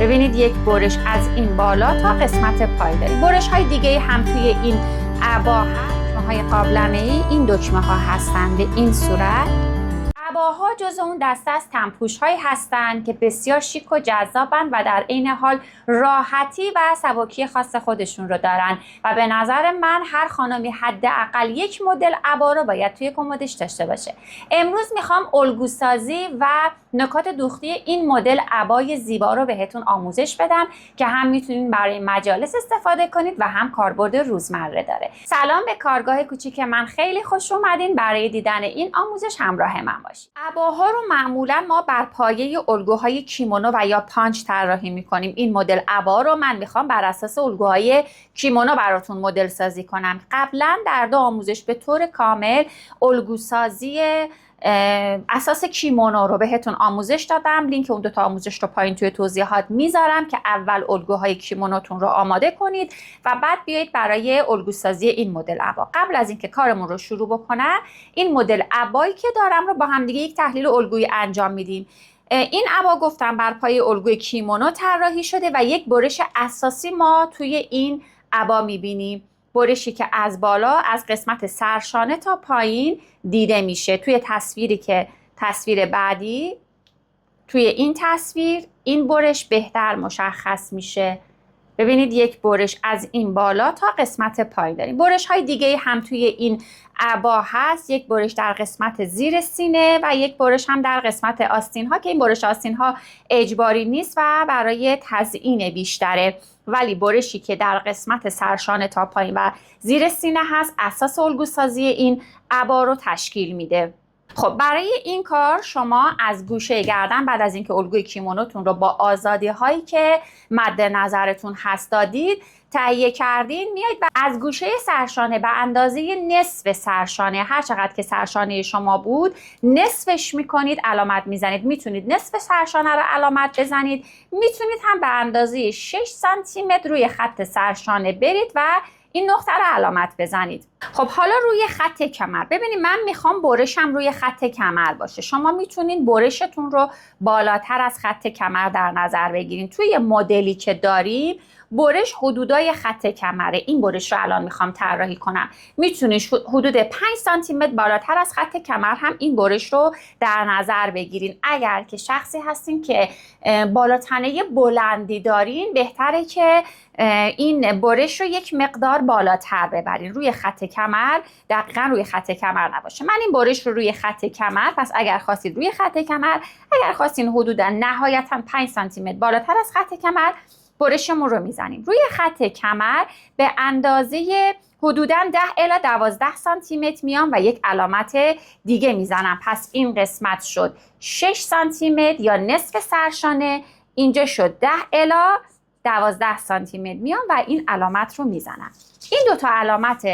ببینید یک برش از این بالا تا قسمت پای داریم. برش های دیگه هم توی این عبا هست. دکمه های قابلمه‌ای این دکمه ها هستند به این صورت. عباها جز اون دسته از تنپوش هایی هستند که بسیار شیک و جذابن و در عین حال راحتی و سبکی خاص خودشون رو دارن و به نظر من هر خانمی حداقل یک مدل عبا رو باید توی کمدش داشته باشه. امروز میخوام الگوسازی و نکات دوختی این مدل عبای زیبا رو بهتون آموزش بدم که هم میتونین برای مجالس استفاده کنید و هم کاربرد روزمره داره. سلام به کارگاه کوچیک من، خیلی خوش اومدین. برای دیدن این آموزش همراه من باشید. عباها رو معمولا ما بر پایه الگوهای کیمونو و یا پانچ طراحی میکنیم. این مدل عبا رو من میخوام بر اساس الگوهای کیمونو براتون مدل سازی کنم. قبلا در دو آموزش به طور کامل الگوسازی اساس کیمونو رو بهتون آموزش دادم. لینک اون دوتا آموزش رو پایین توی توضیحات میذارم که اول الگوهای کیمونوتون رو آماده کنید و بعد بیایید برای الگوسازی این مدل عبا. قبل از اینکه کارمون رو شروع بکنم، این مدل عبایی که دارم رو با هم دیگه یک تحلیل الگویی انجام میدیم. این عبا گفتم بر پایه الگوی کیمونو طراحی شده و یک برش اساسی ما توی این عبا میبینیم. برشی که از بالا از قسمت سرشانه تا پایین دیده میشه. توی تصویری که تصویر بعدی، توی این تصویر این برش بهتر مشخص میشه. ببینید یک برش از این بالا تا قسمت پایین داریم. برش های دیگه هم توی این عبا هست. یک برش در قسمت زیر سینه و یک برش هم در قسمت آستین ها که این برش آستین ها اجباری نیست و برای تزیین بیشتره، ولی برشی که در قسمت سرشانه تا پایین و زیر سینه هست اساس الگوسازی این عبا رو تشکیل میده. خب برای این کار شما از گوشه گردن بعد از اینکه الگوی کیمونوتون رو با آزادی هایی که مد نظرتون هست دادید تهیه کردین، میایید و از گوشه سرشانه به اندازه نصف سرشانه، هر چقدر که سرشانه شما بود نصفش میکنید، علامت میزنید. میتونید نصف سرشانه رو علامت بزنید، میتونید هم به اندازه 6 سانتی متر روی خط سرشانه برید و این نقطه رو علامت بزنید. خب حالا روی خط کمر ببینید، من میخوام برشم روی خط کمر باشه. شما میتونید برشتون رو بالاتر از خط کمر در نظر بگیرید. توی مدلی که داریم برش حدودای خط کمره. این برش رو الان میخوام طراحی کنم. میتونید حدود 5 سانتی متر بالاتر از خط کمر هم این برش رو در نظر بگیرین. اگر که شخصی هستین که بالاتنه بلندی دارین، بهتره که این برش رو یک مقدار بالاتر ببرین. روی خط کمر، دقیقاً روی خط کمر نباشه. من این برش رو روی خط کمر، پس اگر خواستید روی خط کمر، اگر خواستین حدوداً نهایتاً 5 سانتی متر بالاتر از خط کمر برشمون رو میزنیم. روی خط کمر به اندازه حدوداً 10 الی 12 سانتی متر میام و یک علامت دیگه میزنم. پس این قسمت شد 6 سانتی متر یا نصف سرشانه، اینجا شد 10 الی 12 سانتی متر میام و این علامت رو میزنم. این دوتا علامت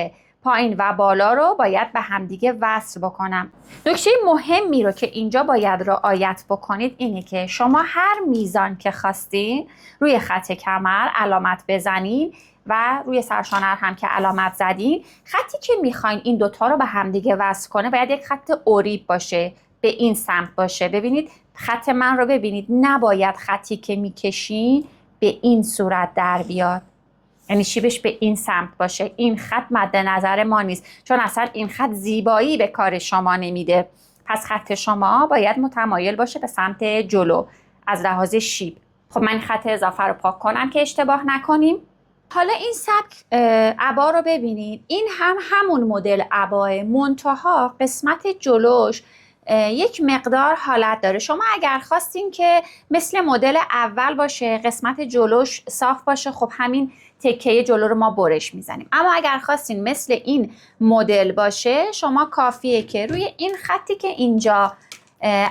پایین و بالا رو باید به همدیگه وصل بکنم. نکته مهمی رو که اینجا باید رعایت بکنید اینه که شما هر میزان که خواستین روی خط کمر علامت بزنین و روی سرشانه هم که علامت زدین، خطی که میخواین این دوتا رو به همدیگه وصل کنه باید یک خط اوریب باشه، به این سمت باشه. ببینید خط من رو ببینید، نباید خطی که میکشین به این صورت در بیاد، یعنی شیبش به این سمت باشه. این خط مد نظر ما نیست، چون اصلا این خط زیبایی به کار شما نمیده. پس خط شما باید متمایل باشه به سمت جلو از لحاظ شیب. خب من خط اضافه رو پاک کنم که اشتباه نکنیم. حالا این سبک عبا رو ببینید، این هم همون مدل عباه، منتها قسمت جلوش یک مقدار حالت داره. شما اگر خواستین که مثل مدل اول باشه، قسمت جلوش صاف باشه، خب همین تکه جلو رو ما برش میزنیم. اما اگر خواستین مثل این مدل باشه، شما کافیه که روی این خطی که اینجا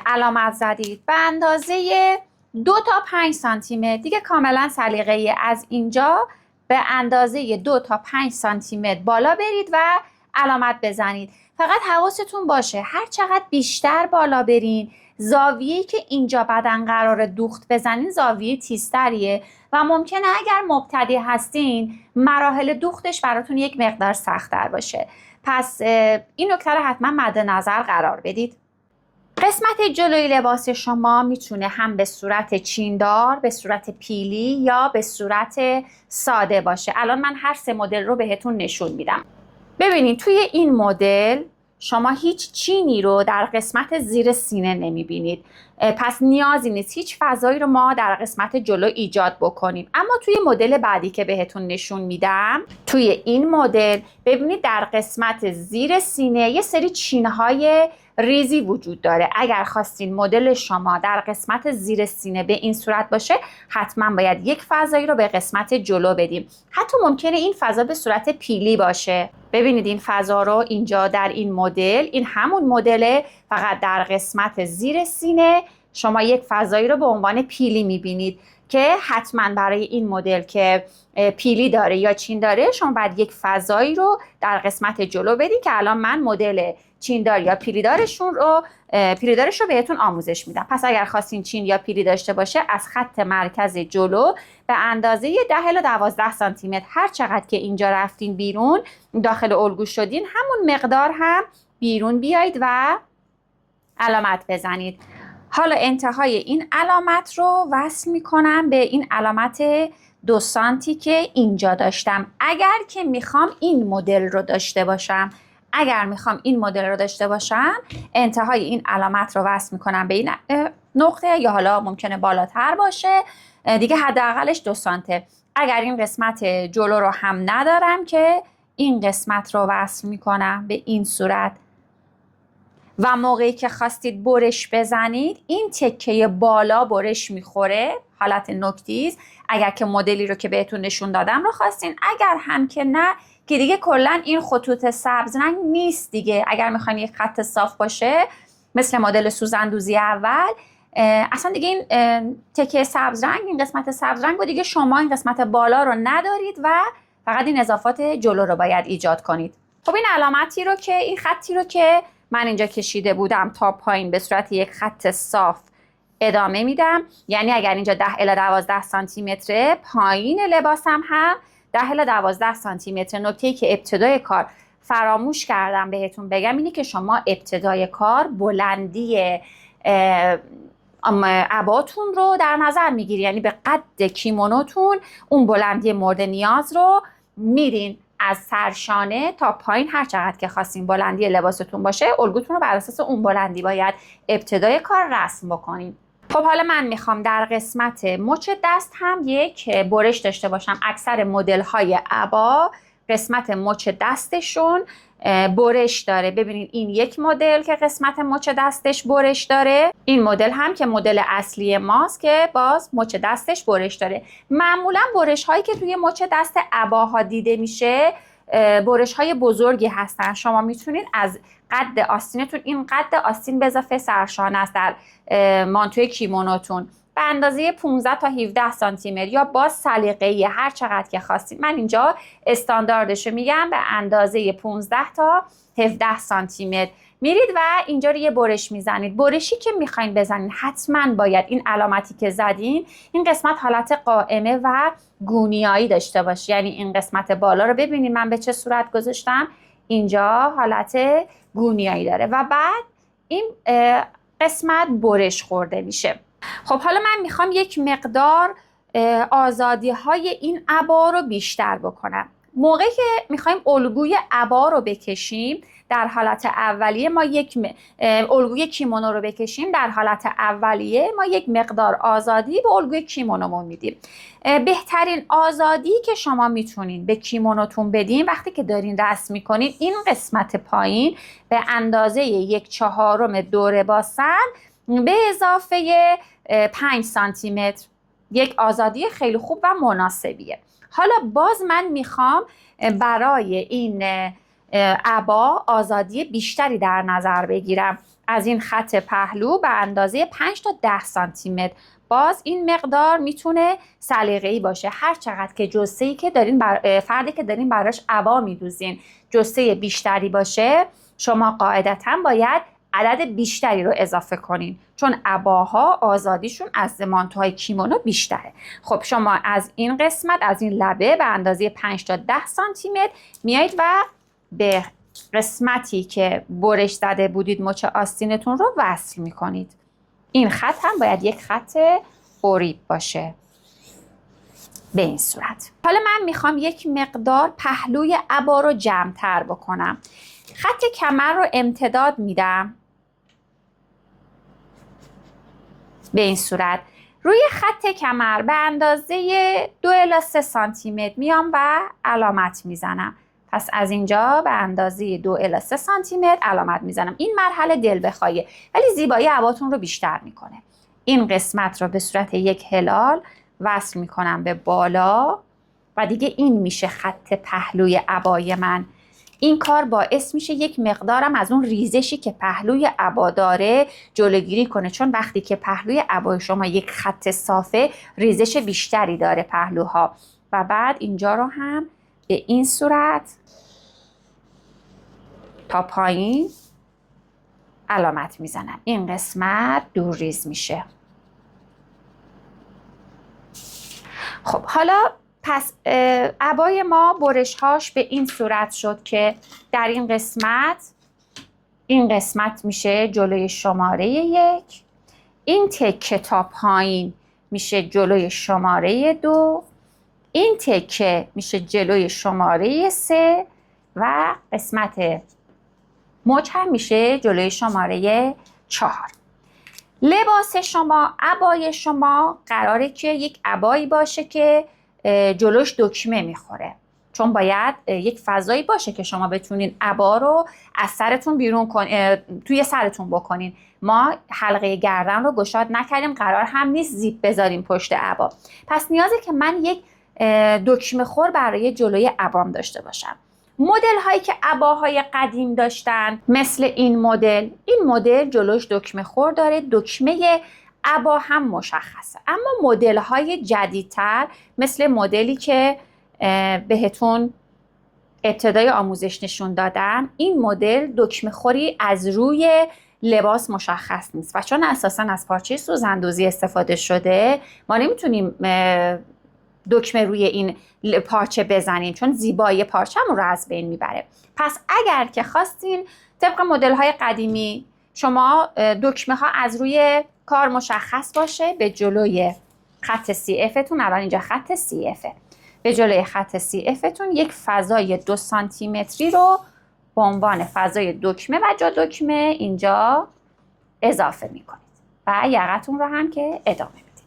علامت زدید به اندازه 2 تا 5 سانتی متر دیگه کاملا سلیقه‌ای، از اینجا به اندازه 2 تا 5 سانتی متر بالا برید و علامت بزنید. فقط حواستون باشه هر چقدر بیشتر بالا برین، زاویه‌ای که اینجا بعدن قرار دوخت بزنین زاویه تیزتریه و ممکنه اگر مبتدی هستین مراحل دوختش براتون یک مقدار سخت‌تر باشه. پس این نکته رو حتما مد نظر قرار بدید. قسمت جلوی لباس شما میتونه هم به صورت چیندار، به صورت پیلی یا به صورت ساده باشه. الان من هر سه مدل رو بهتون نشون میدم. ببینید توی این مدل شما هیچ چینی رو در قسمت زیر سینه نمیبینید، پس نیازی نیست هیچ فضایی رو ما در قسمت جلو ایجاد بکنیم. اما توی مدل بعدی که بهتون نشون میدم، توی این مدل ببینید در قسمت زیر سینه یه سری چینهای ریزی وجود داره. اگر خواستین مدل شما در قسمت زیر سینه به این صورت باشه، حتما باید یک فضایی رو به قسمت جلو بدیم. حتی ممکنه این فضا به صورت پیلی باشه. ببینید این فضا رو اینجا در این مدل، این همون مدله، فقط در قسمت زیر سینه شما یک فضایی رو به عنوان پیلی میبینید که حتما برای این مدل که پیلی داره یا چین داره شما باید یک فضایی رو در قسمت جلو بدید که الان من مدل چیندار یا پیلیدارش رو بهتون آموزش میدم. پس اگر خواستین چین یا پیلی داشته باشه، از خط مرکز جلو به اندازه 10 الی 12 سانتی متر هر چقدر که اینجا رفتین بیرون داخل الگو شدین، همون مقدار هم بیرون بیایید و علامت بزنید. حالا انتهای این علامت رو وصل میکنم به این علامت 2 سانتی که اینجا داشتم. اگر که میخوام این مدل رو داشته باشم، انتهای این علامت رو وصل میکنم به این نقطه، یا حالا ممکنه بالاتر باشه دیگه، حداقلش 2 سانته. اگر این قسمت جلو رو هم ندارم که این قسمت رو وصل میکنم به این صورت و موقعی که خواستید برش بزنید این تکه بالا برش میخوره، حالت نوک‌تیز. اگر که مدلی رو که بهتون نشون دادم رو خواستین، اگر هم که نه که دیگه کلا این خطوط سبز رنگ نیست دیگه. اگر میخواین یک خط صاف باشه مثل مدل سوزندوزی اول، اصلا دیگه این تکه سبز رنگ، این قسمت سبز رنگ رو دیگه شما این قسمت بالا رو ندارید و فقط این اضافات جلو رو باید ایجاد کنید. خب این علامتی رو که، این خطی رو که من اینجا کشیده بودم تا پایین به صورت یک خط صاف ادامه میدم. یعنی اگر اینجا 10 الی 12 سانتی متر، پایین لباسم هم 10 الی 12 سانتی متر. نکته‌ای که ابتدای کار فراموش کردم بهتون بگم اینه که شما ابتدای کار بلندی عباتون رو در نظر میگیری، یعنی به قد کیمونوتون اون بلندی مورد نیاز رو میرین. از سرشانه تا پایین هر چقدر که خواستین بلندی لباستون باشه، الگوتون رو بر اساس اون بلندی باید ابتدای کار رسم بکنین. خب حالا من میخوام در قسمت مچ دست هم یک برش داشته باشم. اکثر مدل های عبا قسمت مچ دستشون برش داره. ببینید این یک مدل که قسمت مچ دستش برش داره، این مدل هم که مدل اصلی ماست که باز مچ دستش برش داره. معمولا برش هایی که توی مچ دست عباها دیده میشه برش های بزرگی هستن. شما میتونید از قد آستینتون، این قد آستین به اضافه سرشانه است در مانتوی کیمونوتون، به اندازه 15 تا 17 سانتی متر یا باز سلیقه‌ای هر چقدر که خواستید. من اینجا استانداردش رو میگم به اندازه 15 تا 17 سانتی متر میرید و اینجا رو یه برش میزنید. برشی که میخواین بزنید حتما باید این علامتی که زدین، این قسمت حالت قائمه و گونیایی داشته باشه. یعنی این قسمت بالا رو ببینید من به چه صورت گذاشتم، اینجا حالت گونیایی داره و بعد این قسمت برش خورده میشه. خب حالا من میخوام یک مقدار آزادی های این عبا رو بیشتر بکنم. موقعی که میخوایم الگوی عبا رو بکشیم در حالت اولیه، ما الگوی کیمونو رو بکشیم در حالت اولیه، ما یک مقدار آزادی به الگوی کیمونومون میدیم. بهترین آزادی که شما میتونین به کیمونوتون بدین وقتی که دارین رسم میکنین، این قسمت پایین به اندازه 1/4 دور باسن به اضافه 5 سانتی متر یک آزادی خیلی خوب و مناسبیه. حالا باز من میخوام برای این عبا آزادی بیشتری در نظر بگیرم. از این خط پهلو به اندازه 5 تا 10 سانتی متر. باز این مقدار میتونه سلیقه‌ای باشه. هر چقدر که جثه‌ای که دارین فردی که دارین براش عبا میدوزین جثه بیشتری باشه، شما قاعدتاً باید عدد بیشتری رو اضافه کنین، چون عباها آزادیشون از مانتوهای کیمونو بیشتره. خب شما از این قسمت، از این لبه به اندازه 5 تا 10 سانتی متر میایید و به قسمتی که برش زده بودید مچ آستینتون رو وصل میکنید. این خط هم باید یک خط اوریب باشه به این صورت. حالا من میخوام یک مقدار پهلوی عبا رو جمع‌تر بکنم. خط کمر رو امتداد میدم به این صورت. روی خط کمر به اندازه 2 الی 3 سانتی متر میام و علامت میزنم. پس از اینجا به اندازه 2 الی 3 سانتی متر علامت میزنم. این مرحله دل بخواهیه ولی زیبایی عباتون رو بیشتر میکنه. این قسمت رو به صورت یک هلال وصل میکنم به بالا و دیگه این میشه خط پهلوی عبای من. این کار باعث میشه یک مقدارم از اون ریزشی که پهلوی عبا داره جلوگیری کنه، چون وقتی که پهلوی عبای شما یک خط صافه ریزش بیشتری داره پهلوها. و بعد اینجا رو هم به این صورت تا پایین علامت میزنم. این قسمت دور ریز میشه. خب حالا پس عبای ما برشهاش به این صورت شد که در این قسمت میشه جلوی شماره 1، این تکه تا پایین میشه جلوی شماره 2، این تکه میشه جلوی شماره 3 و قسمت مچ هم میشه جلوی شماره 4. لباس شما، عبای شما قراره که یک عبایی باشه که جلوش دکمه میخوره، چون باید یک فضایی باشه که شما بتونین عبا رو از سرتون بیرون توی سرتون بکنین. ما حلقه گردن رو گشاد نکردیم، قرار هم نیست زیپ بذاریم پشت عبا. پس نیازه که من یک دکمه خور برای جلوی عبام داشته باشم. مدل هایی که عباهای قدیم داشتن مثل این مدل جلوش دکمه خور داره، دکمه عبا هم مشخصه. اما مدل های جدیدتر مثل مدلی که بهتون ابتدای آموزش نشون دادم، این مدل دکمه خوری از روی لباس مشخص نیست و چون اساساً از پارچه سوزندوزی استفاده شده ما نمیتونیم دکمه روی این پارچه بزنیم چون زیبایی پارچه‌مون رو از بین میبره. پس اگر که خواستین طبق مدل های قدیمی شما دکمه ها از روی کار مشخص باشه، به جلوی خط CFتون، الان اینجا خط CFه، به جلوی خط CFتون یک فضای 2 سانتی متری رو به عنوان فضای دکمه و جا دکمه اینجا اضافه میکنید و یقتون رو هم که ادامه میدید.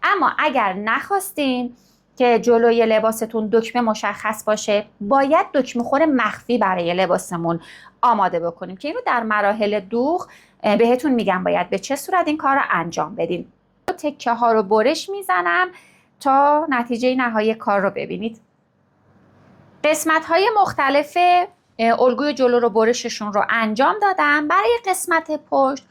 اما اگر نخواستین که جلوی لباستون دکمه مشخص باشه، باید دکمه خور مخفی برای لباسمون آماده بکنیم که اینو در مراحل دوخت بهتون میگم باید به چه صورت این کار رو انجام بدین. تکه ها رو برش میزنم تا نتیجه نهایی کار رو ببینید. قسمت های مختلف الگوی جلو رو برششون رو انجام دادم. برای قسمت پشت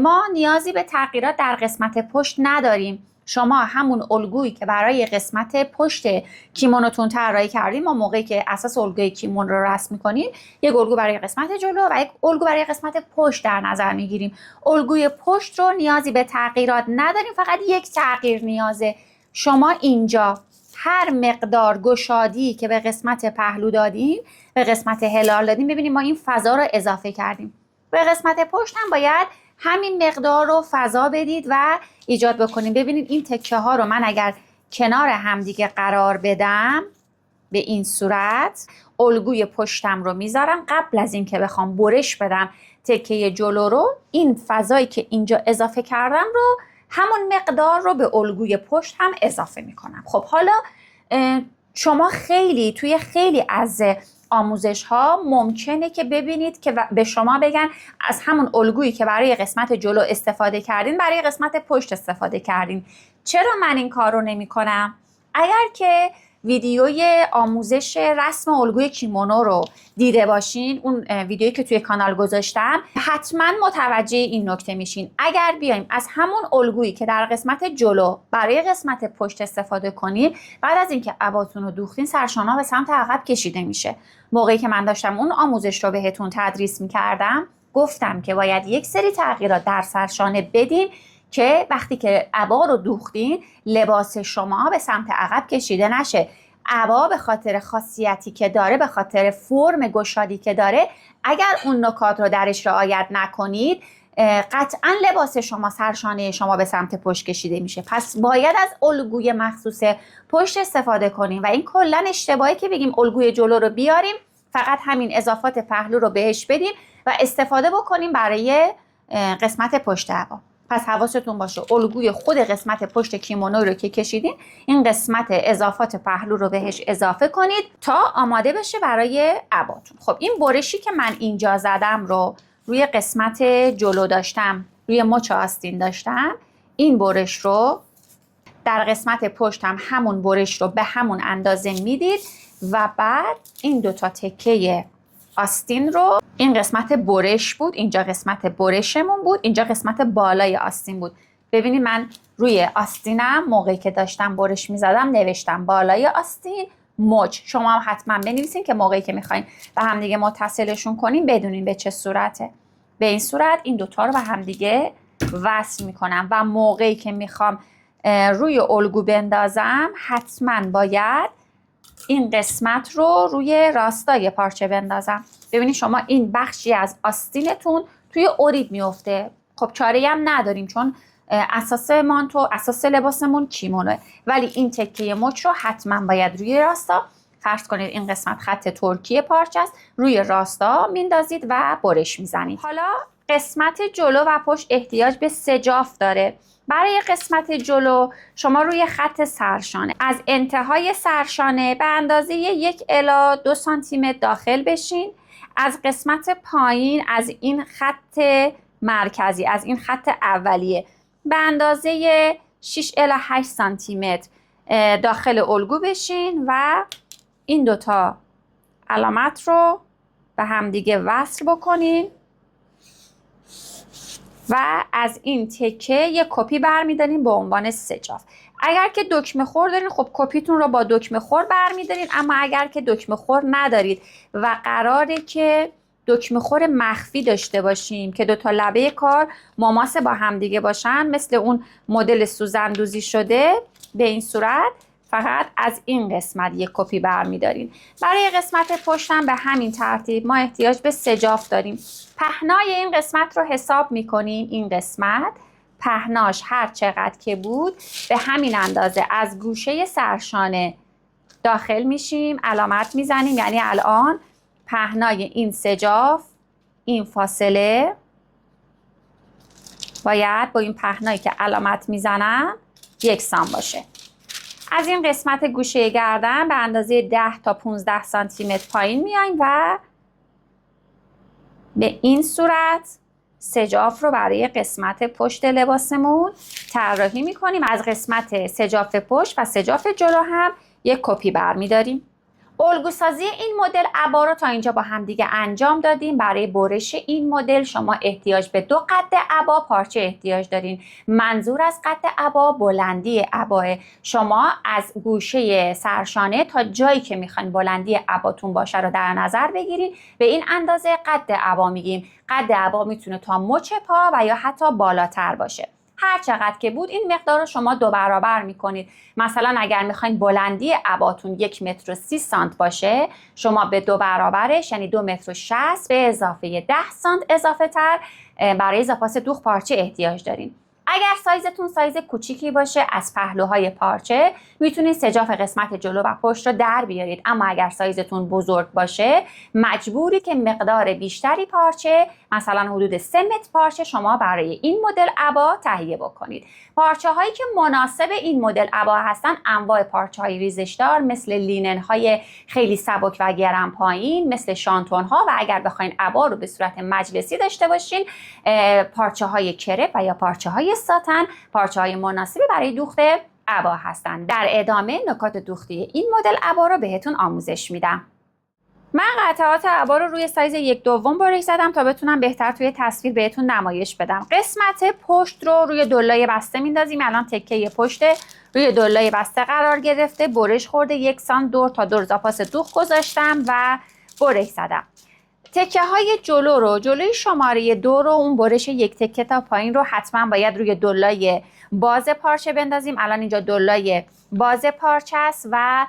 ما نیازی به تغییرات در قسمت پشت نداریم. شما همون الگویی که برای قسمت پشت کیمونوتون طراحی کردیم، ما موقعی که اساس الگوی کیمون رو رسم می‌کنیم یک الگو برای قسمت جلو و یک الگو برای قسمت پشت در نظر می‌گیریم. الگوی پشت رو نیازی به تغییرات نداریم، فقط یک تغییر نیازه. شما اینجا هر مقدار گشادی که به قسمت پهلو دادیم، به قسمت هلال دادیم، ببینیم ما این فضا رو اضافه کردیم. به قسمت پشت هم باید همین مقدار رو فضا بدید و ایجاد بکنیم. ببینید این تکه ها رو من اگر کنار همدیگه قرار بدم به این صورت، الگوی پشتم رو میذارم. قبل از این که بخوام برش بدم تکه جلو رو، این فضایی که اینجا اضافه کردم رو همون مقدار رو به الگوی پشت هم اضافه میکنم. خب حالا شما توی خیلی از آموزش ها ممکنه که ببینید که به شما بگن از همون الگویی که برای قسمت جلو استفاده کردین برای قسمت پشت استفاده کردین. چرا من این کار رو نمی کنم؟ اگر که ویدیوی آموزش رسم الگوی کیمونو رو دیده باشین، اون ویدیویی که توی کانال گذاشتم، حتما متوجه این نکته میشین. اگر بیایم از همون الگویی که در قسمت جلو برای قسمت پشت استفاده کنیم، بعد از اینکه عباتون رو دوختین سرشانا به سمت عقب کشیده میشه. موقعی که من داشتم اون آموزش رو بهتون تدریس میکردم گفتم که باید یک سری تغییرات در سرشانه بدین که وقتی که عبا رو دوختین لباس شما به سمت عقب کشیده نشه. عبا به خاطر خاصیتی که داره، به خاطر فرم گشادی که داره، اگر اون نکات رو درش رعایت نکنید قطعا لباس شما، سرشانه شما به سمت پشت کشیده میشه. پس باید از الگوی مخصوص پشت استفاده کنیم و این کلا اشتباهی که بگیم الگوی جلو رو بیاریم، فقط همین اضافات پهلو رو بهش بدیم و استفاده بکنیم برای قسمت پشت عبا. پس حواستون باشه الگوی خود قسمت پشت کیمونو رو که کشیدین، این قسمت اضافات پهلو رو بهش اضافه کنید تا آماده بشه برای عباتون. خب این برشی که من اینجا زدم رو روی قسمت جلو داشتم، روی مچ آستین داشتم، این برش رو در قسمت پشتم همون برش رو به همون اندازه میدید و بعد این دوتا تکه آستین رو، این قسمت برش بود، اینجا قسمت برشمون بود، اینجا قسمت بالای آستین بود. ببینید من روی آستینم موقعی که داشتم برش میزدم نوشتم بالای آستین مچ. شما هم حتما بنویسین که موقعی که میخواین به همدیگه متصلشون کنین بدونین به چه صورته. به این صورت این دوتا رو به همدیگه وصل میکنم و موقعی که میخوام روی الگو بندازم حتما باید این قسمت رو روی راستای پارچه بندازم. ببینید شما این بخشی از آستینتون توی اورید میفته. خب چاره‌ای هم نداریم چون اساس مانتو، اساس لباسمون کیمونوه، ولی این تکه مچ رو حتما باید روی راستا، فرض کنید این قسمت خط ترکی پارچه است، روی راستا میندازید و برش میزنید. حالا قسمت جلو و پشت احتیاج به سجاف داره. برای قسمت جلو شما روی خط سرشانه از انتهای سرشانه به اندازه 1 الی 2 سانتی متر داخل بشین. از قسمت پایین از این خط مرکزی، از این خط اولیه به اندازه 6 الی 8 سانتی متر داخل الگو بشین و این دوتا علامت رو به همدیگه وصل بکنین و از این تکه یک کپی برمیدارین به عنوان سجاف. اگر که دکمه خور دارین خب کپیتون رو با دکمه خور برمیدارین، اما اگر که دکمه خور ندارید و قراره که دکمه خور مخفی داشته باشیم که دوتا لبه کار مماس با همدیگه باشن، مثل اون مدل سوزندوزی شده، به این صورت فقط از این قسمت یک کپی برمیدارین. برای قسمت پشتم به همین ترتیب ما احتیاج به سجاف داریم. پهنای این قسمت رو حساب میکنیم. این قسمت پهناش هر چقدر که بود به همین اندازه از گوشه سرشانه داخل میشیم، علامت میزنیم. یعنی الان پهنای این سجاف، این فاصله باید با این پهنایی که علامت میزنم یکسان باشه. از این قسمت گوشه گردن به اندازه 10 تا 15 سانتی متر پایین میایم و به این صورت سجاف رو برای قسمت پشت لباسمون طراحی میکنیم. از قسمت سجاف پشت و سجاف جلو هم یک کپی برمیداریم. الگوسازی این مدل عبا رو تا اینجا با هم دیگه انجام دادیم. برای برش این مدل شما احتیاج به 2 قد عبا پارچه احتیاج دارین. منظور از قد عبا بلندی عباه. شما از گوشه سرشانه تا جایی که میخواین بلندی عباتون باشه رو در نظر بگیرید. به این اندازه قد عبا میگیم. قد عبا میتونه تا مچ پا و یا حتی بالاتر باشه. هر چقدر که بود این مقدار رو شما 2 برابر میکنید. مثلا اگر میخواین بلندی عباتون 1 متر و 30 سانت باشه، شما به 2 برابرش یعنی 2 متر و 60 به اضافه 10 سانت اضافه تر برای زاپاس دوخت پارچه احتیاج دارین. اگر سایزتون سایز کوچیکی باشه از پهلوهای پارچه میتونید سجاف قسمت جلو و پشت رو در بیارید، اما اگر سایزتون بزرگ باشه مجبوری که مقدار بیشتری پارچه، مثلا حدود 3 متر پارچه شما برای این مدل عبا تهیه بکنید. پارچه هایی که مناسب این مدل عبا هستن انواع پارچه های ریزشدار مثل لینن های خیلی سبک و گرم پایین، مثل شانتون ها، و اگر بخواین عبا رو به صورت مجلسی داشته باشین پارچه های کرپ و یا پارچه های ساتن پارچه های مناسبی برای دوخت عبا هستند. در ادامه نکات دوختی این مدل عبا رو بهتون آموزش میدم. من قطعات عبا رو روی سایز 1/2 برش زدم تا بتونم بهتر توی تصویر بهتون نمایش بدم. قسمت پشت رو روی دلای بسته میندازیم. الان تکه پشت روی دلای بسته قرار گرفته، برش خورده، 1 سانت دور تا دور زاپاس دوخت گذاشتم و برش زدم. تکه های جلو رو، جلوی شماره 2 رو، اون برش 1 تکه تا پایین رو حتما باید روی دلای باز پارچه بندازیم. الان اینجا دلای باز پارچه است و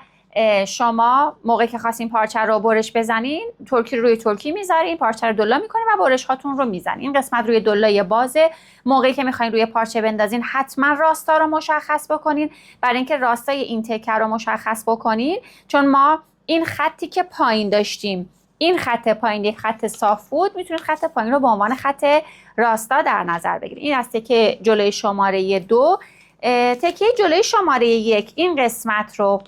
شما موقعی که خواستین پارچه رو برش بزنین، ترکی روی ترکی میذارین، پارچه رو دلا میکنین و برش هاتون رو میزنین. این قسمت روی دلای بازه. موقعی که میخواین روی پارچه بندازین حتما راستا رو مشخص بکنین، برای اینکه راستای این تکه رو مشخص بکنین، چون ما این خطی که پایین داشتیم، این خط پایین یک خط صاف بود، میتونید خط پایین رو به عنوان خط راستا در نظر بگیرید. این از تکه جلوی شماره 2. تکه جلوی شماره 1 این قسمت رو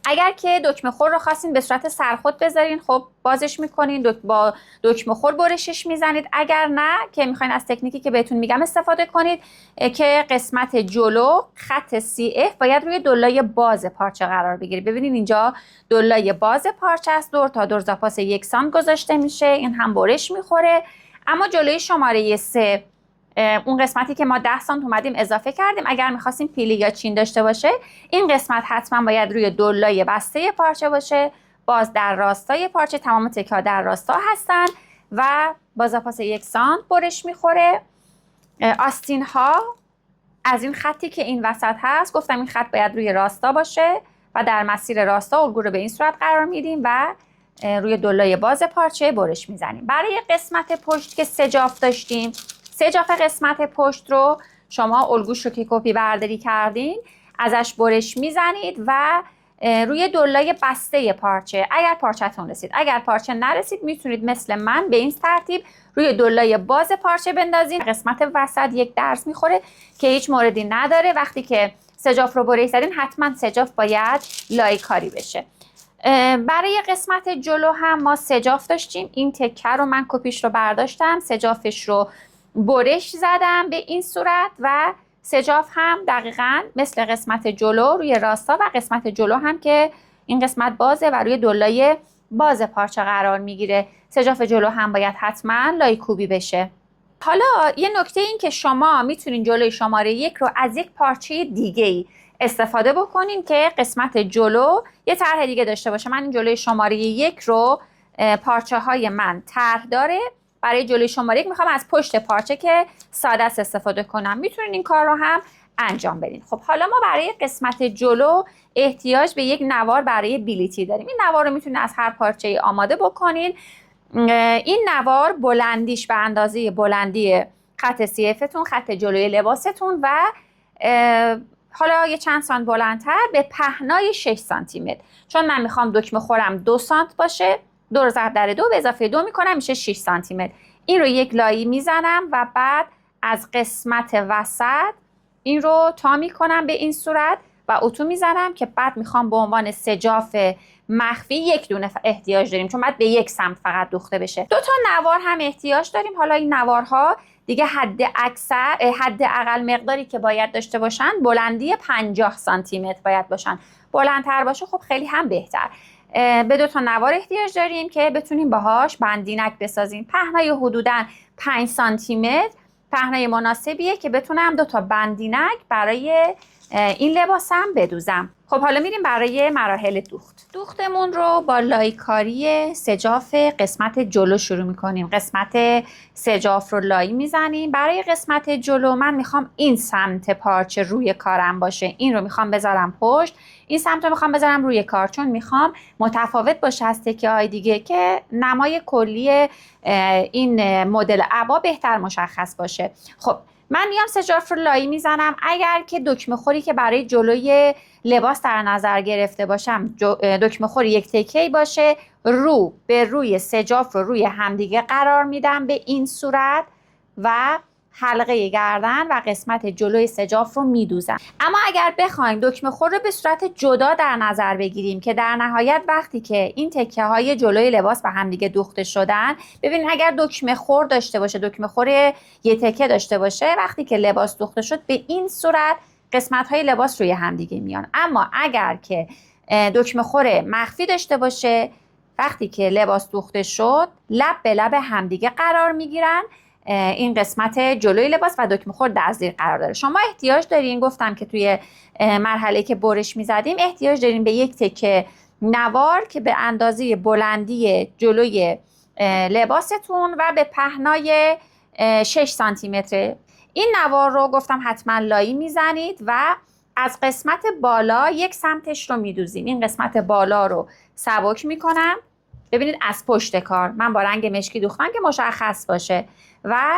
اگر که دکمه خور رو خواستین به صورت سرخود بذارین، خب بازش میکنین، با دکمه خور برشش میزنید. اگر نه که میخواین از تکنیکی که بهتون میگم استفاده کنید که قسمت جلو خط CF باید روی دلای باز پارچه قرار بگیره. ببینید اینجا دلای باز پارچه است، دور تا دور زاپاس یکسان گذاشته میشه، این هم برش میخوره. اما جلوی شماره 3 اون قسمتی که ما 10 سانت اومدیم اضافه کردیم، اگر میخواستیم پیلی یا چین داشته باشه، این قسمت حتما باید روی دلای بسته پارچه باشه، باز در راستای پارچه. تمام تکه‌ها در راستا هستن و با زاپاس 1 سانت برش میخوره. آستین ها از این خطی که این وسط هست، گفتم این خط باید روی راستا باشه و در مسیر راستا الگو رو به این صورت قرار میدیم و روی دلای باز پارچه برش میزنیم. برای قسمت پشت که سجاف داشتیم، سجاف قسمت پشت رو شما الگوش رو که کپی برداری کردین ازش برش میزنید و روی دلای بسته پارچه، اگر پارچه‌تون رسید. اگر پارچه نرسید میتونید مثل من به این ترتیب روی دلای باز پارچه بندازین. قسمت وسط یک درس میخوره که هیچ موردی نداره. وقتی که سجاف رو برش زدین حتما سجاف باید لای کاری بشه. برای قسمت جلو هم ما سجاف داشتیم. این تکه رو من کپیش رو برداشتم، سجافش رو برش زدم به این صورت و سجاف هم دقیقاً مثل قسمت جلو روی راستا و قسمت جلو هم که این قسمت بازه و روی دلای باز پارچه قرار میگیره. سجاف جلو هم باید حتما لای کوبی بشه. حالا یه نکته این که شما میتونین جلوی شماره 1 رو از یک پارچه دیگه‌ای استفاده بکنین که قسمت جلو یه طرح دیگه داشته باشه. من این جلوی شماره 1 رو پارچه های من طرح داره. برای جلوی شماره 1 میخوام از پشت پارچه که ساده است استفاده کنم. میتونین این کار رو هم انجام بدین. خب حالا ما برای قسمت جلو احتیاج به یک نوار برای بلیتی داریم. این نوار رو میتونین از هر پارچه آماده بکنین. این نوار بلندیش به اندازه بلندی خط CFتون، خط جلوی لباستون و حالا یه چند سانت بلندتر به پهنای 6 سانتی متر. چون من میخوام دکمه خورم 2 سانت باشه، 2 ضرب در 2 به اضافه 2 میکنم میشه 6 سانتی متر. این رو یک لایی میزنم و بعد از قسمت وسط این رو تا میکنم به این صورت و اتو میزنم که بعد میخوام به عنوان سجاف مخفی یک دونه احتیاج داریم، چون باید به یک سمت فقط دوخته بشه. 2 تا نوار هم احتیاج داریم. حالا این نوارها دیگه حد اقل مقداری که باید داشته باشن بلندی 50 سانتی متر باید باشن. بلندتر باشه خب خیلی هم بهتر. به 2 تا نوار احتیاج داریم که بتونیم باهاش بندینک بسازیم. پهنای حدوداً 5 سانتی متر پهنای مناسبیه که بتونم 2 تا بندینک برای این لباسم بدوزم. خب حالا میریم برای مراحل دوخت. دوختمون رو با لایکاری سجاف قسمت جلو شروع میکنیم. قسمت سجاف رو لای میزنیم. برای قسمت جلو من میخوام این سمت پارچه روی کارم باشه. این رو میخوام بذارم پشت، این سمت رو میخوام بذارم روی کار، چون میخوام متفاوت باشه از تکه های دیگه که نمای کلی این مدل عبا بهتر مشخص باشه. خب من میام سجاف رو لایی میزنم. اگر که دکمه خوری که برای جلوی لباس در نظر گرفته باشم دکمه خوری یک تکه‌ای باشه، رو به روی سجاف رو روی همدیگه قرار میدم به این صورت و حلقه گردن و قسمت جلوی سجاف رو میدوزم. اما اگر بخوایم دکمه خور رو به صورت جدا در نظر بگیریم که در نهایت وقتی که این تکه های جلوی لباس به هم دیگه دوخته شدن، ببینید اگر دکمه خور داشته باشه، دکمه خور یه تکه داشته باشه، وقتی که لباس دوخته شد به این صورت قسمت های لباس روی هم دیگه میان. اما اگر که دکمه خور مخفی داشته باشه، وقتی که لباس دوخته شد لب به لب همدیگه قرار میگیرن. این قسمت جلوی لباس و دکمه خور در زیر قرار داره. شما احتیاج دارین، گفتم که توی مرحله که برش میزدیم احتیاج دارین به یک تکه نوار که به اندازه بلندی جلوی لباستون و به پهنای 6 سانتی متر. این نوار رو گفتم حتما لایی میزنید و از قسمت بالا یک سمتش رو میدوزیم. این قسمت بالا رو سبک میکنم. ببینید از پشت کار من با رنگ مشکی دوختم که مشخص باشه و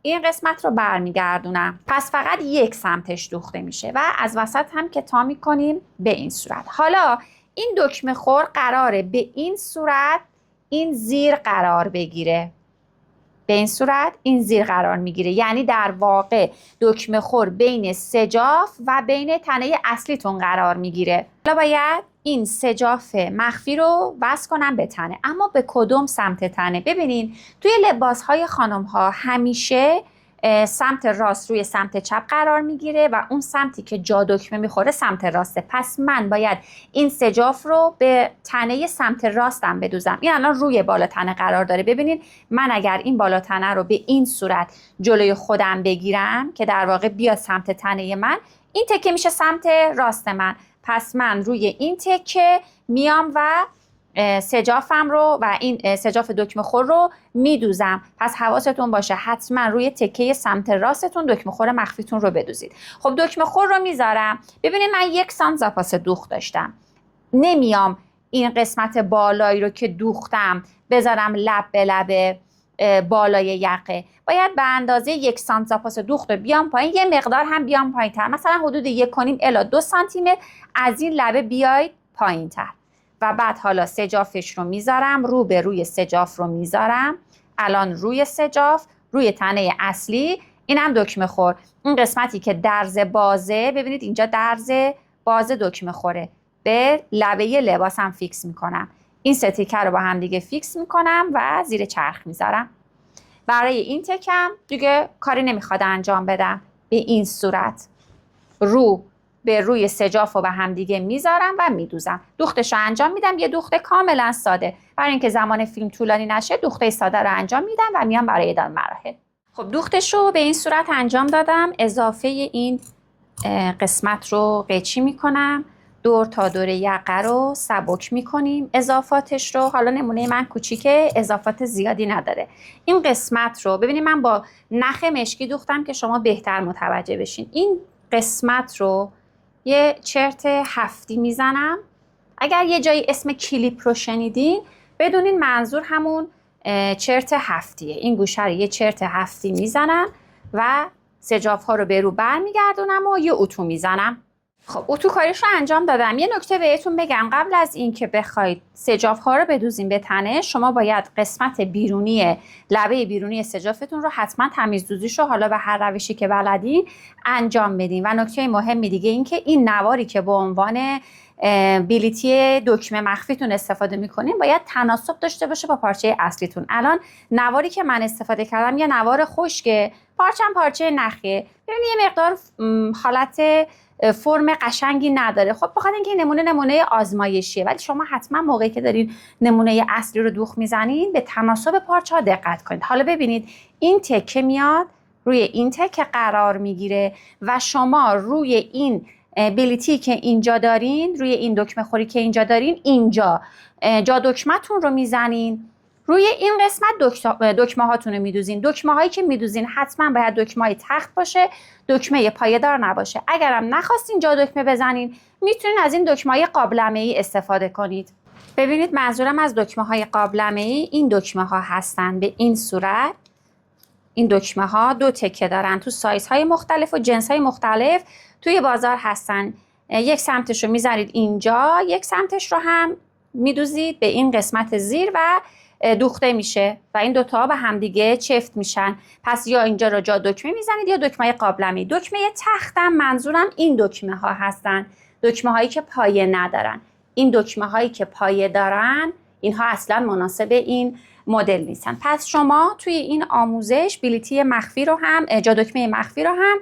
این قسمت رو برمیگردونم. پس فقط یک سمتش دوخته میشه و از وسط هم که تا میکنیم به این صورت. حالا این دکمه خور قراره به این صورت این زیر قرار بگیره. به این صورت این زیر قرار میگیره، یعنی در واقع دکمه خور بین سجاف و بین تنه اصلیتون قرار میگیره. حالا باید این سجاف مخفی رو وصل کنم به تنه. اما به کدوم سمت تنه؟ ببینین توی لباسهای خانم ها همیشه سمت راست روی سمت چپ قرار میگیره و اون سمتی که جا دکمه میخوره سمت راسته. پس من باید این سجاف رو به تنه سمت راستم بدوزم. این الان روی بالا تنه قرار داره. ببینین من اگر این بالا تنه رو به این صورت جلوی خودم بگیرم که در واقع بیاد سمت تنه من، این تکه میشه سمت راست من. پس من روی این تکه میام و سجافم رو و این سجاف دکمه خور رو میدوزم. پس حواستون باشه حتما روی تکه سمت راستتون دکمه خور مخفیتون رو بدوزید. خب دکمه خور رو میذارم. ببینید من 1 سانت زاپاس دوخت داشتم. نمیام این قسمت بالایی رو که دوختم بذارم لب به لب بالای یقه. باید به اندازه 1 سانت زاپاس دوخت رو بیام پایین، یه مقدار هم بیام پایین تر، مثلا حدود 1.5 الی 2 سانتی متر از این لبه بیاید پایین تر. و بعد حالا سجافش رو میذارم، رو به روی سجاف رو میذارم. الان روی سجاف، روی تنه اصلی، اینم دکمه خور. این قسمتی که درز بازه، ببینید اینجا درز باز دکمه خوره، به لبه لباسم فیکس میکنم. این سه تکه رو با هم دیگه فیکس میکنم و زیر چرخ میذارم. برای این تکم دیگه کاری نمیخواد انجام بدم. به این صورت رو به روی سجاف رو به هم دیگه میذارم و میدوزم. دوختش رو انجام میدم. یه دوخته کاملا ساده، برای اینکه زمان فیلم طولانی نشه دوخته ساده رو انجام میدم و میام برای ادامه مراحل. خب دوختش رو به این صورت انجام دادم. اضافه این قسمت رو قیچی میکنم. دور تا دور یقه رو سبک میکنیم. اضافاتش رو، حالا نمونه من کوچیکه، اضافات زیادی نداره. این قسمت رو ببینید من با نخ مشکی دوختم که شما بهتر متوجه بشین. این قسمت رو یه چرت هفتی میزنم. اگر یه جایی اسم کلیپ رو شنیدین بدونین منظور همون چرت هفتیه. این گوشه رو یه چرت هفتی میزنم و سجاف ها رو به رو بر میگردونم و یه اتو میزنم. خب اتو کاریش رو انجام دادم. یه نکته بهتون بگم، قبل از این که بخواید سجاف ها رو بدوزین به تنه، شما باید قسمت بیرونی لبه بیرونی سجافتون رو حتما تمیز دوزیش رو حالا به هر روشی که بلدین انجام بدین. و نکته مهمی دیگه این که این نواری که به عنوان بیلیتی دکمه مخفیتون استفاده میکنین باید تناسب داشته باشه با پارچه اصلیتون. الان نواری که من استفاده کردم یه نوار خشکه، پارچه نخیه. ببینید یه مقدار حالت فرم قشنگی نداره. خب بخاطر اینکه نمونه آزمایشیه، ولی شما حتما موقعی که دارین نمونه اصلی رو دوخت میزنین به تناسب پارچه ها دقت کنید. حالا ببینید این تکه میاد روی این تکه قرار میگیره و شما روی این بلیتی که اینجا دارین، روی این دکمه خوری که اینجا دارین، اینجا جا دکمه‌تون رو میزنین. روی این قسمت دکمه هاتون رو میدوزین. دکمه هایی که میدوزین حتما باید دکمه های تخت باشه، دکمه پایه‌دار نباشه. اگرم نخواستین جا دکمه بزنین میتونین از این دکمه های قابلمه‌ای استفاده کنید. ببینید منظورم از دکمه های قابلمه‌ای این دکمه ها هستن. به این صورت این دکمه ها 2 تکه دارن، تو سایز های مختلف و جنس های مختلف توی بازار هستن. یک سمتش رو میذارید اینجا، یک سمتش رو هم میدوزید به این قسمت زیر و دوخته میشه و این دوتا به هم دیگه چفت میشن. پس یا اینجا رو جا دکمه میزنید یا دکمه قابلمه‌ای. دکمه تختم منظورم این دکمه ها هستن، دکمه هایی که پایه ندارن. این دکمه هایی که پایه دارن اینها اصلا مناسب این مدل نیستن. پس شما توی این آموزش بلیتی مخفی رو هم، جا دکمه مخفی رو هم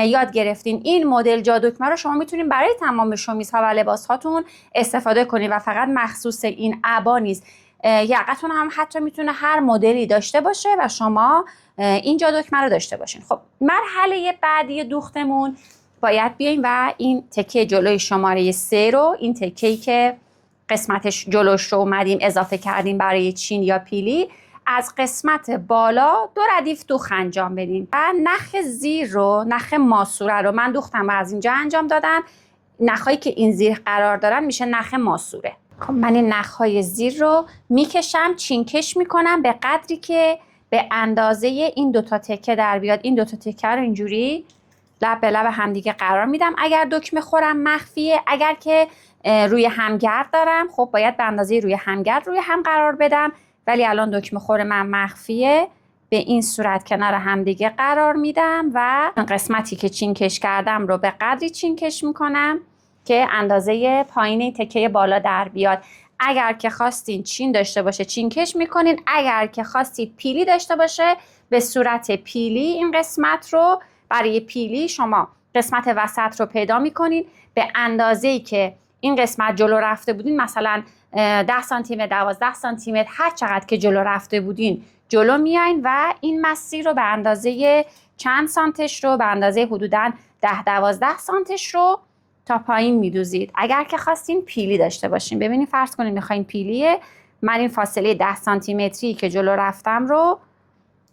یاد گرفتین. این مدل جا دکمه رو شما میتونین برای تمام شمیزها و لباس هاتون استفاده کنین و فقط مخصوص این عبا نیست. یقتون هم حتی میتونه هر مدلی داشته باشه و شما این جا دکمه رو داشته باشین. خب مرحله بعدی دوختمون باید بیایم و این تکه جلوی شماره 3 رو، این تکه‌ای که قسمتش جلوش رو اومدیم اضافه کردیم برای چین یا پیلی، از قسمت بالا 2 ردیف دوخت انجام بدین و نخ زیر رو، نخ ماسوره رو من دوختم و از اینجا انجام دادم. نخهایی که این زیر قرار دارن میشه نخ ماسوره. خب من این نخهای زیر رو میکشم، چینکش میکنم به قدری که به اندازه این 2 تا تکه در بیاد. این 2 تا تکه رو اینجوری لب به لب همدیگه قرار میدم. اگر دکمه خورم مخفیه، اگر که روی همگرد دارم خب باید به اندازه روی همگرد روی هم قرار بدم، ولی الان دکمه خور من مخفیه، به این صورت کنار همدیگه قرار میدم و قسمتی که چینکش کردم رو به قدری چینکش میکنم که اندازه پایین تکه بالا در بیاد. اگر که خواستین چین داشته باشه چینکش میکنین، اگر که خواستید پیلی داشته باشه به صورت پیلی این قسمت رو، برای پیلی شما قسمت وسط رو پیدا میکنین به اندازه‌ای که این قسمت جلو رفته بودین، مثلا 10 سانتی متر 12 سانتی متر، هر چقدر که جلو رفته بودین جلو میاین و این مسیر رو به اندازه چند سانتش رو، به اندازه حدوداً 10-12 سانتش رو تا پایین میدوزید. اگر که خواستین پیلی داشته باشین، ببینید فرض کنید میخواین پیلیه، من این فاصله 10 سانتی متری که جلو رفتم رو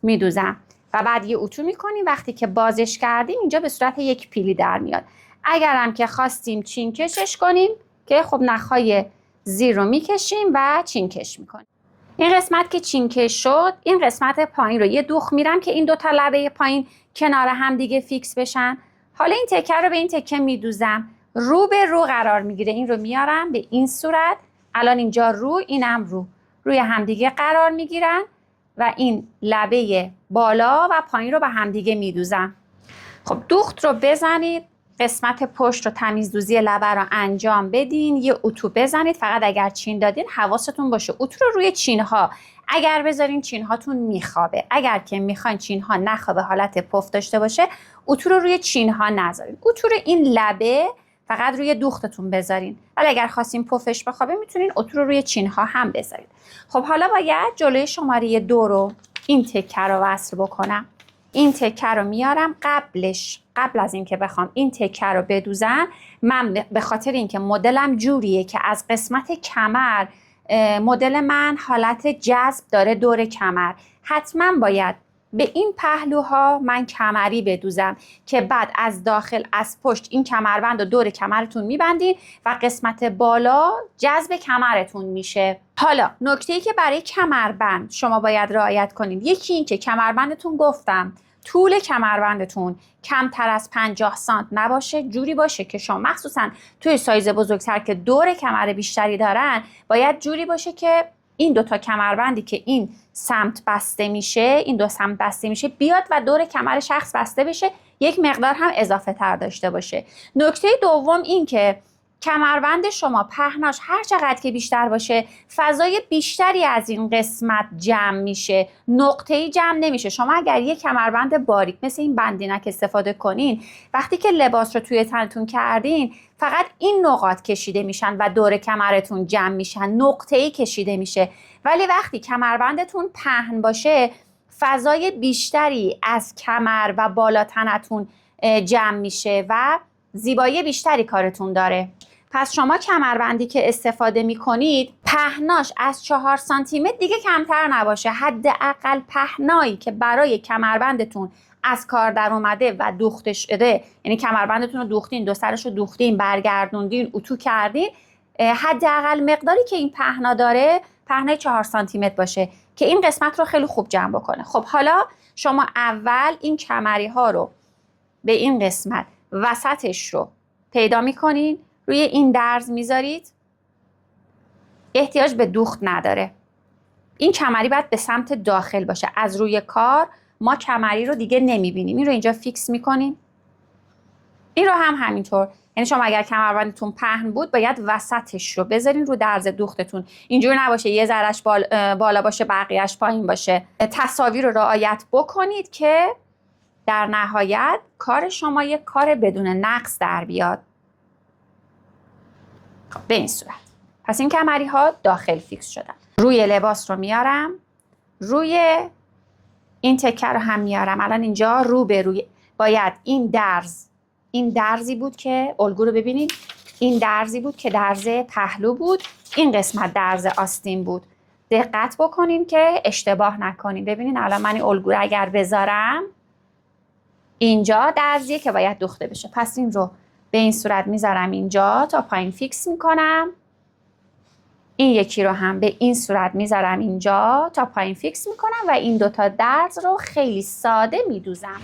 میدوزم و بعد یه اتو میکنیم. وقتی که بازش کردیم اینجا به صورت یک پیلی در میاد. اگر هم که خواستیم چینکشش کنیم که خب نخهای زیر رو میکشیم و چینکش میکنیم. این قسمت که چینکش شد، این قسمت پایین رو یه دوخ میرم که این 2 تا لبه پایین کنار هم دیگه فیکس بشن. حالا این تکه رو به این تکه میدوزم، رو به رو قرار میگیره. این رو میارم به این صورت، الان اینجا رو، اینم رو، روی همدیگه قرار میگیرن و این لبه بالا و پایین رو به همدیگه میدوزم. خب دوخت رو بزنید، قسمت پشت رو تمیزدوزی لبه رو انجام بدین، یه اتو بزنید. فقط اگر چین دادین حواستون باشه اتو رو روی چینها اگر بذارین چینهاتون میخوابه. اگر که میخواین چینها نخوابه، حالت پف داشته باشه، اتو رو روی چینها نذارین. اتو رو این لبه فقط روی دوختتون بذارین، ولی اگر خواستین پفش بخوابه میتونین اتو رو روی چینها هم بذارید. خب حالا باید جلوی شماره 2 رو این تکه رو وصل بکنم. این تکه رو میارم، قبل از اینکه بخوام این تکه رو بدوزم، من به خاطر اینکه مدلم جوریه که از قسمت کمر مدل من حالت جذب داره دور کمر، حتما باید به این پهلوها من کمری بدوزم که بعد از داخل از پشت این کمربند رو دور کمرتون میبندین و قسمت بالا جذب کمرتون میشه. حالا نکته‌ای که برای کمربند شما باید رعایت کنید، یکی این که کمربندتون گفتم طول کمربندتون کمتر از 50 سانت نباشه، جوری باشه که شما مخصوصا توی سایز بزرگتر که دور کمر بیشتری دارن باید جوری باشه که این 2 تا کمربندی که این سمت بسته میشه، این 2 سمت بسته میشه، بیاد و دور کمر شخص بسته بشه، یک مقدار هم اضافه تر داشته باشه. نکته دوم این که کمربند شما پهناش هر چقدر که بیشتر باشه، فضای بیشتری از این قسمت جمع میشه، نقطه‌ای جمع نمیشه. شما اگر یک کمربند باریک مثل این بندینک استفاده کنین، وقتی که لباس رو توی تنتون کردین فقط این نقاط کشیده میشن و دور کمرتون جمع میشن، نقطه‌ای کشیده میشه. ولی وقتی کمربندتون پهن باشه، فضای بیشتری از کمر و بالا تنتون جمع میشه و زیبایی بیشتری کارتون داره. پس شما کمربندی که استفاده میکنید پهناش از 4 سانتی متر دیگه کمتر نباشه. حداقل پهنایی که برای کمربندتون از کار در اومده و دوخته شده، یعنی کمربندتون رو دوختین، 2 سرش رو دوختین، برگردوندین، اتو کردین، حداقل مقداری که این پهنا داره پهنای 4 سانتی متر باشه که این قسمت رو خیلی خوب جمع بکنه. خب حالا شما اول این کمری ها رو به این قسمت وسطش رو پیدا میکنین، روی این درز میذارید، احتیاج به دوخت نداره. این کمری باید به سمت داخل باشه. از روی کار ما کمری رو دیگه نمیبینیم. این رو اینجا فیکس میکنین، این رو هم همینطور. یعنی شما اگر کمربندتون پهن بود باید وسطش رو بذارین رو درز دوختتون، اینجور نباشه یه ذرهش بالا باشه بقیهش پایین باشه. تصاویر رو رعایت بکنید که در نهایت کار شما یک کار بدون نقص در بیاد. به این صورت. پس این کمری ها داخل فیکس شدن. روی لباس رو میارم، روی این تکه رو هم میارم. الان اینجا رو به روی باید این درزی بود که الگو رو ببینید، این درزی بود که درز پهلو بود، این قسمت درز آستین بود. دقت بکنین که اشتباه نکنین. ببینین الان من این الگو رو اگر بذارم اینجا درزیه که باید دوخته بشه، پس این رو به این صورت میذارم اینجا تا پایین فیکس میکنم. این یکی رو هم به این صورت میذارم اینجا تا پایین فیکس میکنم و این دوتا درز رو خیلی ساده میدوزم.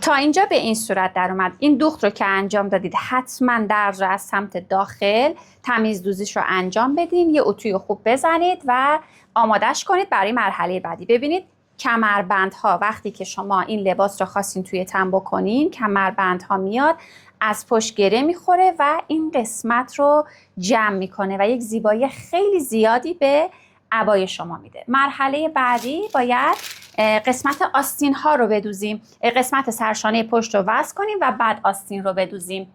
تا اینجا به این صورت در اومد. این دوخت رو که انجام دادید حتما درز رو از سمت داخل تمیز دوزیش رو انجام بدین، یه اتوی خوب بزنید و آمادش کنید برای مرحله بعدی. ببینید کمربندها وقتی که شما این لباس رو خواستین توی تن بکنین، کمربندها میاد از پشت گره میخوره و این قسمت رو جمع میکنه و یک زیبایی خیلی زیادی به عبای شما میده. مرحله بعدی باید قسمت آستین ها رو بدوزیم. قسمت سرشانه پشت رو وصل کنیم و بعد آستین رو بدوزیم.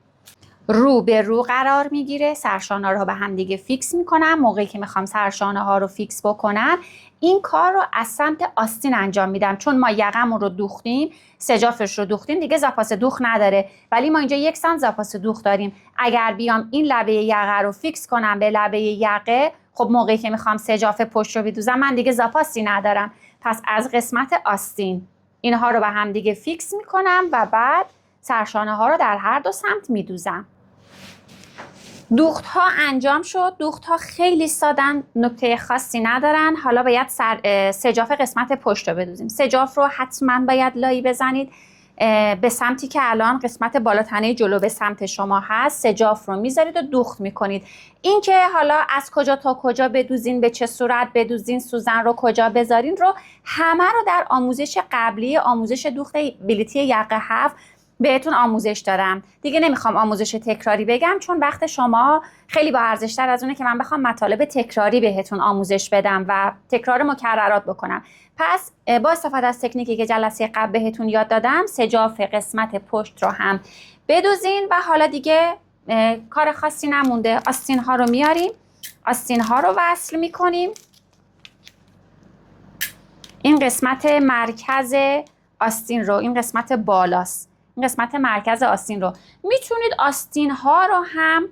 رو به رو قرار میگیره، سرشانه رو به هم دیگه فیکس میکنم. موقعی که میخوام سرشانه ها رو فیکس بکنم این کار رو از سمت آستین انجام میدم، چون ما یقمون رو دوختیم، سجافش رو دوختیم، دیگه زاپاس دوخت نداره، ولی ما اینجا یک سانت زاپاس دوخت داریم. اگر بیام این لبه یقه رو فیکس کنم به لبه یقه، خب موقعی که میخوام سجاف پشت رو بدوزم من دیگه زاپاسی ندارم. پس از قسمت آستین اینها رو به هم دیگه فیکس میکنم و بعد سرشانه ها رو در هر دو سمت میدوزم. دوخت ها انجام شد. دوخت ها خیلی سادن، نکته خاصی ندارن. حالا باید سجاف قسمت پشت رو بدوزیم. سجاف رو حتما باید لایی بزنید به سمتی که الان قسمت بالا تنه جلو به سمت شما هست. سجاف رو میذارید و دوخت میکنید. این که حالا از کجا تا کجا بدوزین، به چه صورت بدوزین، سوزن رو کجا بذارین رو همه رو در آموزش قبلی، آموزش دوخت بلیتی یقه 7 بهتون آموزش دادم. دیگه نمیخوام آموزش تکراری بگم چون وقت شما خیلی با ارزش‌تر از اونه که من بخوام مطالب تکراری بهتون آموزش بدم و تکرار مکررات بکنم. پس با استفاده از تکنیکی که جلسه قبل بهتون یاد دادم، سجاف قسمت پشت رو هم بدوزین و حالا دیگه کار خاصی نمونده. آستین ها رو میاریم، آستین ها رو وصل میکنیم. این قسمت مرکز آستین رو، این قسمت بالاست، این قسمت مرکز آستین رو میتونید آستین ها رو هم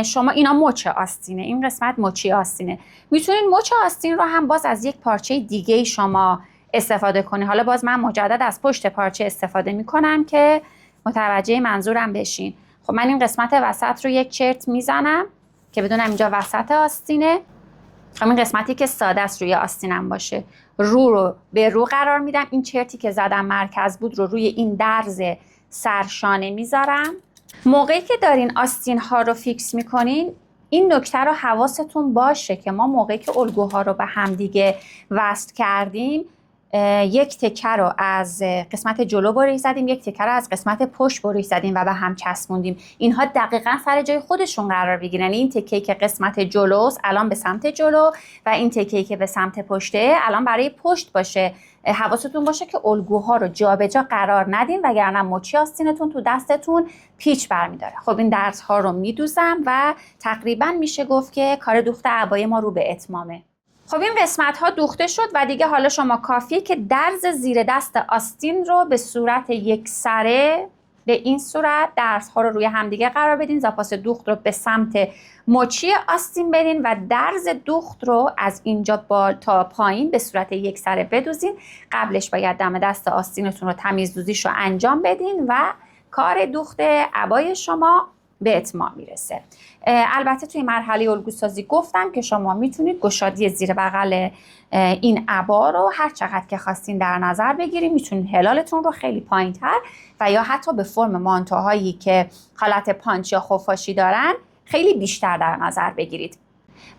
شما، اینا مچ آستینه، این قسمت مچی آستینه، میتونید مچ آستین رو هم باز از یک پارچه دیگه شما استفاده کنید. حالا باز من مجدد از پشت پارچه استفاده میکنم که متوجه منظورم بشین. خب من این قسمت وسط رو یک چرت میزنم که بدونم اینجا وسط آستینه. خب این قسمتی که ساده است روی آستینم باشه، رو به رو قرار میدم. این چرتی که زدم مرکز بود رو روی این درز سرشانه میذارم. موقعی که دارین آستین ها رو فیکس میکنین این نکته رو حواستون باشه که ما موقعی که الگوها رو به هم دیگه وصل کردیم یک تکه رو از قسمت جلو بریش زدیم، یک تکه رو از قسمت پشت بریش زدیم و به هم چسبوندیم. اینها دقیقاً سر جای خودشون قرار بگیرن. این تکه‌ای که قسمت جلوست الان به سمت جلو و این تکه‌ای که به سمت پشته الان برای پشت باشه. حواستون باشه که الگوها رو جابجا قرار ندین وگرنه مچی آستینتون تو دستتون پیچ برمی‌داره. خب این درزها رو میدوزم و تقریباً میشه گفت که کار دوخت عبای ما رو به اتمامه. خب این قسمت ها دوخته شد و دیگه حالا شما کافیه که درز زیر دست آستین رو به صورت یکسره به این صورت درز ها رو روی همدیگه قرار بدین، زاپاس دوخت رو به سمت مچی آستین بدین و درز دوخت رو از اینجا بالا تا پایین به صورت یکسره بدوزین. قبلش باید دم دست آستینتون رو تمیز دوزیش رو انجام بدین و کار دوخت عبای شما به اتمام میرسه. البته توی مرحله الگوسازی گفتم که شما میتونید گشادی زیر بغل این عبا رو هر چقدر که خواستین در نظر بگیرید. میتونید هلالتون رو خیلی پایین‌تر و یا حتی به فرم مانتوهایی که حالت پانچ یا خفاشی دارن خیلی بیشتر در نظر بگیرید.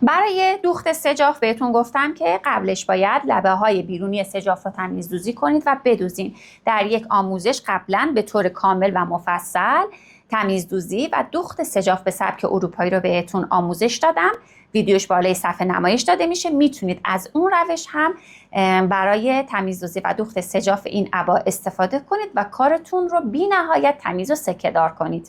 برای دوخت سجاف بهتون گفتم که قبلش باید لبه های بیرونی سجاف رو تمیز دوزی کنید و بدوزین. در یک آموزش قبلا به طور کامل و مفصل تمیز دوزی و دوخت سجاف به سبک اروپایی رو بهتون آموزش دادم. ویدیوش بالای صفحه نمایش داده میشه، میتونید از اون روش هم برای تمیز دوزی و دوخت سجاف این عبا استفاده کنید و کارتون رو بی نهایت تمیز و سکه‌دار کنید.